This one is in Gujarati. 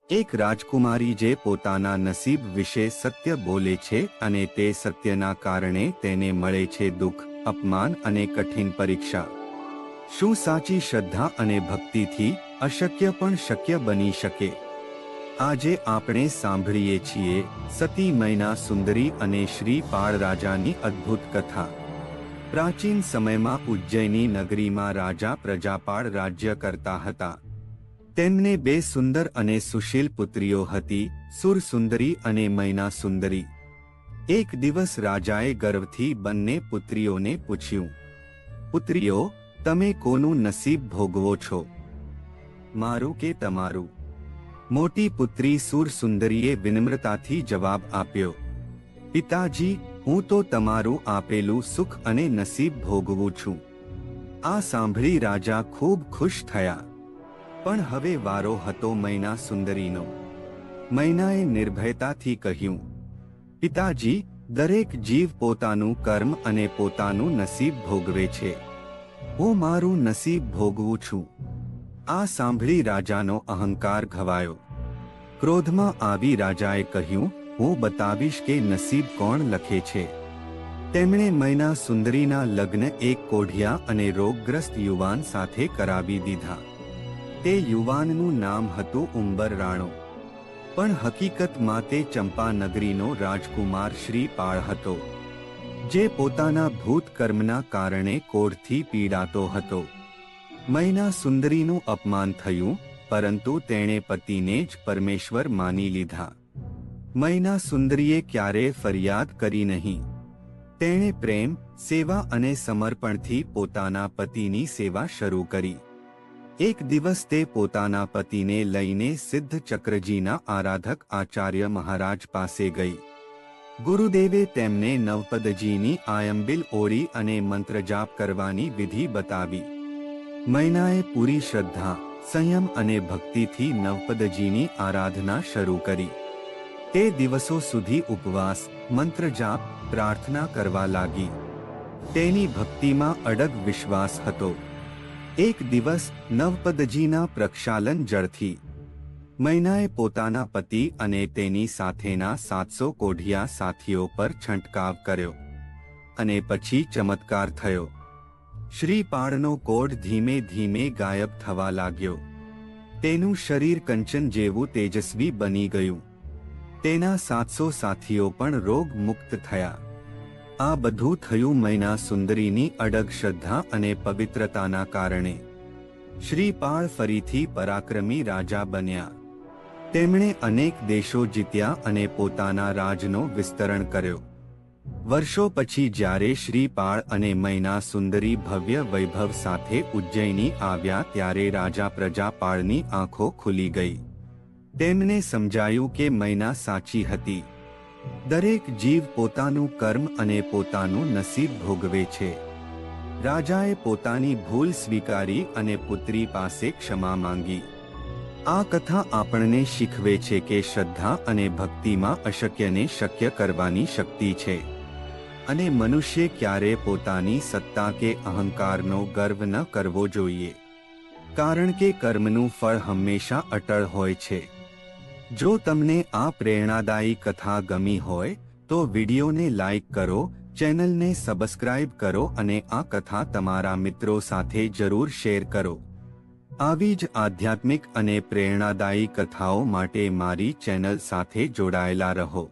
એક રાજકુમારી જે પોતાના નસીબ વિશે સત્ય બોલે છે અને તે સત્યના કારણે તેને મળે છે દુઃખ, અપમાન અને કઠિન પરીક્ષા. શું સાચી શ્રદ્ધા અને ભક્તિથી અશક્ય પણ શક્ય બની શકે? આજે આપણે સાંભળીએ છીએ સતી મૈના સુંદરી અને શ્રી પાળ રાજાની અદ્ભુત કથા. પ્રાચીન સમયમાં ઉજ્જૈની નગરીમાં રાજા પ્રજાપાળ રાજ્ય કરતા હતા. તેમને બે સુંદર અને સુશીલ પુત્રીઓ હતી, સુરસુંદરી અને મૈના સુંદરી. એક દિવસ રાજાએ ગર્વથી બંને પુત્રીઓને પૂછ્યું, પુત્રીઓ, તમે કોનું નસીબ ભોગવો છો, મારું કે તમારું? મોટી પુત્રી સુરસુંદરીએ વિનમ્રતાથી જવાબ આપ્યો, પિતાજી, હું તો તમારું આપેલું સુખ અને નસીબ ભોગવું છું. આ સાંભળી રાજા ખૂબ ખુશ થયા. પણ હવે વારો હતો મૈના સુંદરીનો. મૈનાએ નિર્ભયતાથી કહ્યું, પિતાજી, દરેક જીવ પોતાનું કર્મ અને પોતાનું નસીબ ભોગવે છે. હું મારું નસીબ ભોગવું છું. આ સાંભળી રાજાનો અહંકાર ઘવાયો. ક્રોધમાં આવી રાજાએ કહ્યું, હું બતાવીશ કે નસીબ કોણ લખે છે. તેમણે મૈના સુંદરીના લગ્ન એક કોઢિયા અને રોગગ્રસ્ત યુવાન સાથે કરાવી દીધા. તે યુવાનનું નામ હતું ઉંબર રાણો, પણ હકીકતમાં તે ચંપા નગરીનો રાજકુમાર શ્રી પાળ હતો, જે પોતાના ભૂતકર્મના કારણે કોઢથી પીડાતો હતો. મૈના સુંદરીનું અપમાન થયું, પરંતુ તેણે પતિને જ પરમેશ્વર માની લીધા. મૈના સુંદરીએ ક્યારેય ફરિયાદ કરી નહીં. તેણે પ્રેમ, સેવા અને સમર્પણથી પોતાના પતિની સેવા શરૂ કરી. એક દિવસ તે પોતાના પતિને લઈને સિદ્ધ ચક્રજીના આરાધક આચાર્ય મહારાજ પાસે ગઈ. ગુરુદેવે તેમને નવપદજીની આયંબિલ ઓળી અને મંત્રજાપ કરવાની વિધિ બતાવી. મૈનાએ પૂરી શ્રદ્ધા, સંયમ અને ભક્તિથી નવપદજીની આરાધના શરૂ કરી. તે દિવસો સુધી ઉપવાસ, મંત્રજાપ, પ્રાર્થના કરવા લાગી. તેની ભક્તિમાં અડગ વિશ્વાસ હતો. એક દિવસ નવપદજીના પ્રક્ષાલન જળથી મૈનાએ પોતાના પતિ અને તેની સાથેના 700 કોઢિયા સાથીઓ પર છંટકાવ કર્યો, અને પછી ચમત્કાર થયો. શ્રી પાળનો કોઢ ધીમે ધીમે ગાયબ થવા લાગ્યો. તેનું શરીર કંચન જેવું તેજસ્વી બની ગયું. તેના 700 સાથીઓ પણ રોગ મુક્ત થયા. આ બધું થયું મૈના સુંદરીની અડગ શ્રદ્ધા અને પવિત્રતાના કારણે. શ્રી પાળ ફરીથી પરાક્રમી રાજા બન્યા. તેમણે અનેક દેશો જીત્યા અને પોતાના રાજનો વિસ્તરણ કર્યો. વર્ષો પછી જ્યારે શ્રી પાળ અને મૈના સુંદરી ભવ્ય વૈભવ સાથે ઉજ્જૈની આવ્યા ત્યારે રાજા પ્રજાપાળની આંખો ખુલી ગઈ. તેમને સમજાયું કે મૈના સાચી હતી. દરેક જીવ પોતાનું કર્મ અને પોતાનું નસીબ ભોગવે છે. રાજાએ પોતાની ભૂલ સ્વીકારી અને પુત્રી પાસે ક્ષમા માંગી. આ કથા આપણને શીખવે છે કે શ્રદ્ધા અને ભક્તિમાં અશક્યને શક્ય કરવાની શક્તિ છે, અને મનુષ્ય ક્યારે પોતાની સત્તા કે અહંકારનો ગર્વ ન કરવો જોઈએ, કારણ કે કર્મનું ફળ હંમેશા અટળ હોય છે. જો તમને આ પ્રેરણાદાયી કથા ગમી હોય તો વિડીયોને લાઈક કરો, ચેનલને સબસ્ક્રાઇબ કરો અને આ કથા તમારા મિત્રો સાથે જરૂર શેર કરો. આવી જ આધ્યાત્મિક અને પ્રેરણાદાયી કથાઓ માટે મારી ચેનલ સાથે જોડાયેલા રહો.